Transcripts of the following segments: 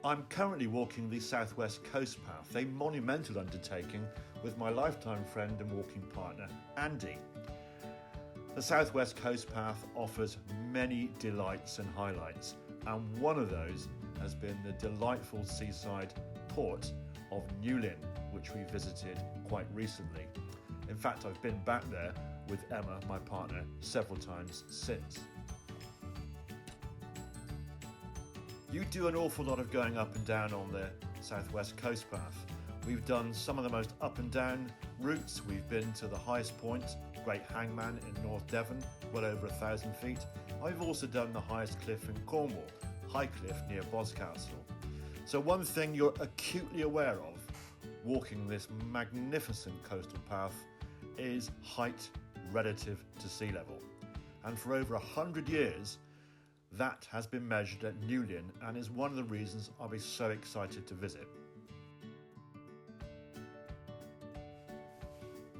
I'm currently walking the Southwest Coast Path, a monumental undertaking with my lifetime friend and walking partner, Andy. The Southwest Coast Path offers many delights and highlights, and one of those has been the delightful seaside port of Newlyn, which we visited quite recently. In fact, I've been back there with Emma, my partner, several times since. You do an awful lot of going up and down on the Southwest Coast Path. We've done some of the most up and down routes. We've been to the highest point, Great Hangman in North Devon, well over 1,000 feet. I've also done the highest cliff in Cornwall, High Cliff near Boscastle. So one thing you're acutely aware of walking this magnificent coastal path is height relative to sea level. And for over 100 years, that has been measured at Newlyn and is one of the reasons I'll be so excited to visit.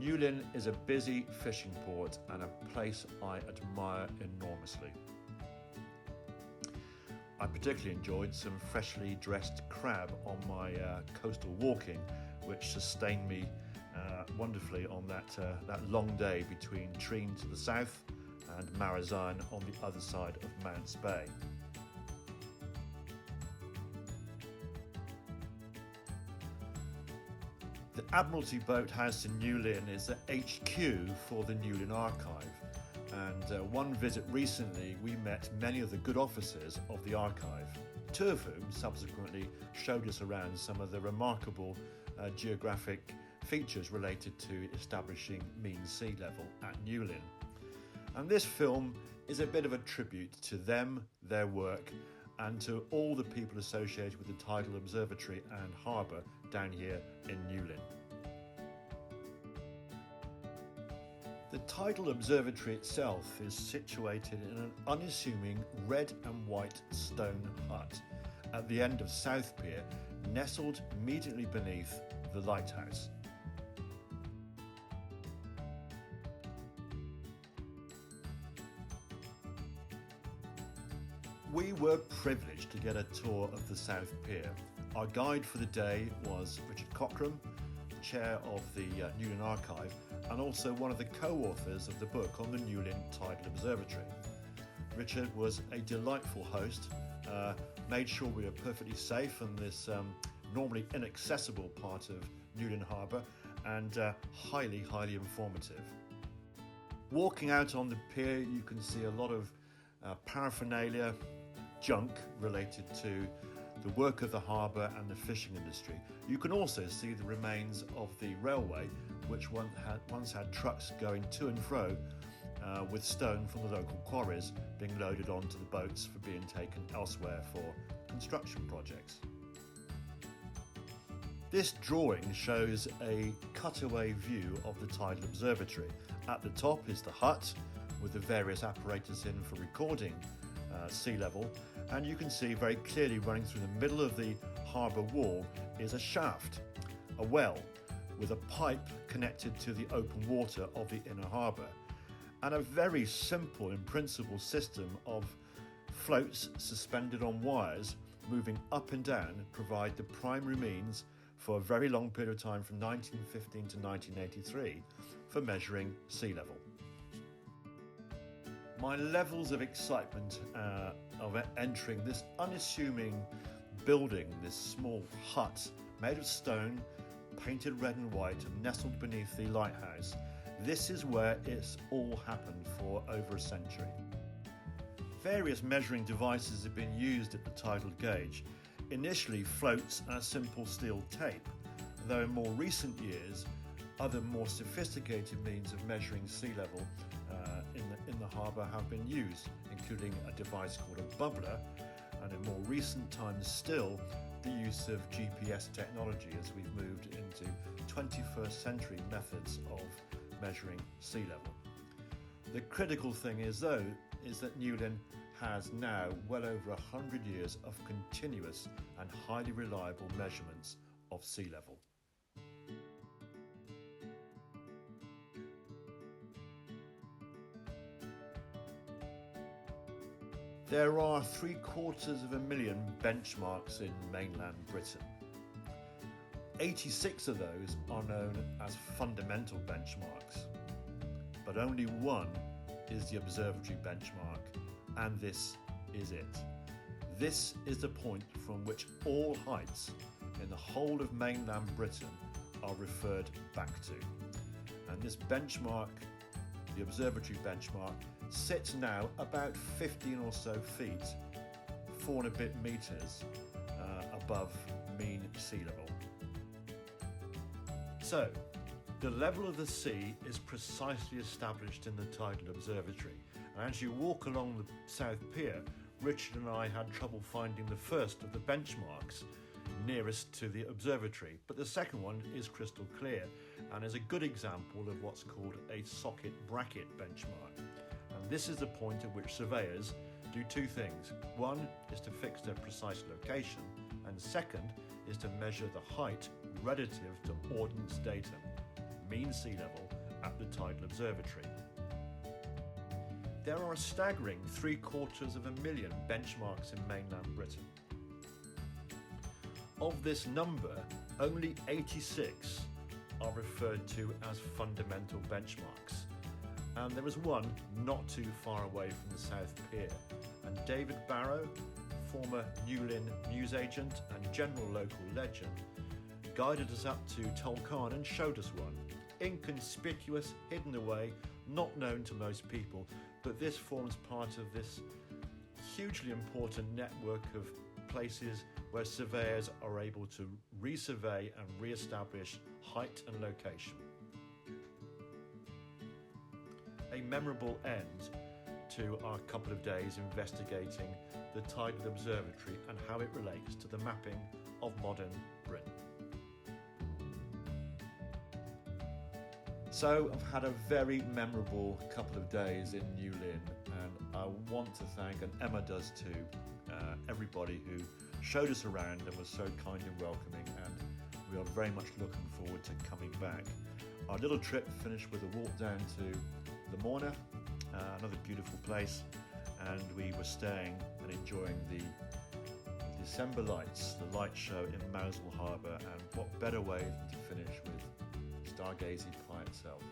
Newlyn is a busy fishing port and a place I admire enormously. I particularly enjoyed some freshly dressed crab on my coastal walking, which sustained me wonderfully on that long day between Treen to the south and Marizine on the other side of Mounts Bay. The Admiralty Boathouse in Newlyn is the HQ for the Newlyn Archive, and one visit recently we met many of the good officers of the archive, two of whom subsequently showed us around some of the remarkable geographic features related to establishing mean sea level at Newlyn. And this film is a bit of a tribute to them, their work, and to all the people associated with the Tidal Observatory and Harbour down here in Newlyn. The Tidal Observatory itself is situated in an unassuming red and white stone hut at the end of South Pier, nestled immediately beneath the lighthouse. We were privileged to get a tour of the South Pier. Our guide for the day was Richard Cockram, chair of the Newlyn Archive, and also one of the co-authors of the book on the Newlyn Tidal Observatory. Richard was a delightful host, made sure we were perfectly safe in this normally inaccessible part of Newlyn Harbour, and highly informative. Walking out on the pier, you can see a lot of paraphernalia, junk related to the work of the harbour and the fishing industry. You can also see the remains of the railway, which once had trucks going to and fro with stone from the local quarries being loaded onto the boats for being taken elsewhere for construction projects. This drawing shows a cutaway view of the Tidal Observatory. At the top is the hut with the various apparatus in for recording sea level, and you can see very clearly running through the middle of the harbour wall is a shaft, a well, with a pipe connected to the open water of the inner harbour, and a very simple in principle system of floats suspended on wires moving up and down provide the primary means for a very long period of time from 1915 to 1983 for measuring sea level. My levels of excitement of entering this unassuming building, this small hut made of stone, painted red and white and nestled beneath the lighthouse. This is where it's all happened for over a century. Various measuring devices have been used at the tidal gauge, initially floats and a simple steel tape, though in more recent years other more sophisticated means of measuring sea level in the harbour have been used, including a device called a bubbler, and in more recent times still the use of GPS technology as we've moved into 21st century methods of measuring sea level. The critical thing is that Newlyn has now well over 100 years of continuous and highly reliable measurements of sea level. There are 750,000 benchmarks in mainland Britain. 86 of those are known as fundamental benchmarks, but only one is the Observatory benchmark, and this is it. This is the point from which all heights in the whole of mainland Britain are referred back to. And this benchmark, the Observatory benchmark, sits now about 15 or so feet, 4 and a bit metres above mean sea level. So, the level of the sea is precisely established in the Tidal Observatory. And as you walk along the South Pier, Richard and I had trouble finding the first of the benchmarks nearest to the observatory, but the second one is crystal clear and is a good example of what's called a socket bracket benchmark. And this is the point at which surveyors do two things. One is to fix their precise location, and second is to measure the height relative to ordnance datum, mean sea level, at the Tidal Observatory. There are a staggering 750,000 benchmarks in mainland Britain. Of this number, only 86 are referred to as fundamental benchmarks, and there is one not too far away from the South Pier, and David Barrow, former Newlyn newsagent and general local legend, guided us up to Tolkien and showed us one. Inconspicuous, hidden away, not known to most people, but this forms part of this hugely important network of places where surveyors are able to resurvey and re-establish height and location. A memorable end to our couple of days investigating the Tidal Observatory and how it relates to the mapping of modern Britain. So I've had a very memorable couple of days in Newlyn, and I want to thank, and Emma does too, everybody who showed us around and was so kind and welcoming, and we are very much looking forward to coming back. Our little trip finished with a walk down to the Morna, another beautiful place, and we were staying and enjoying the December lights, the light show in Mousehole Harbour, and what better way than to finish with stargazing by itself.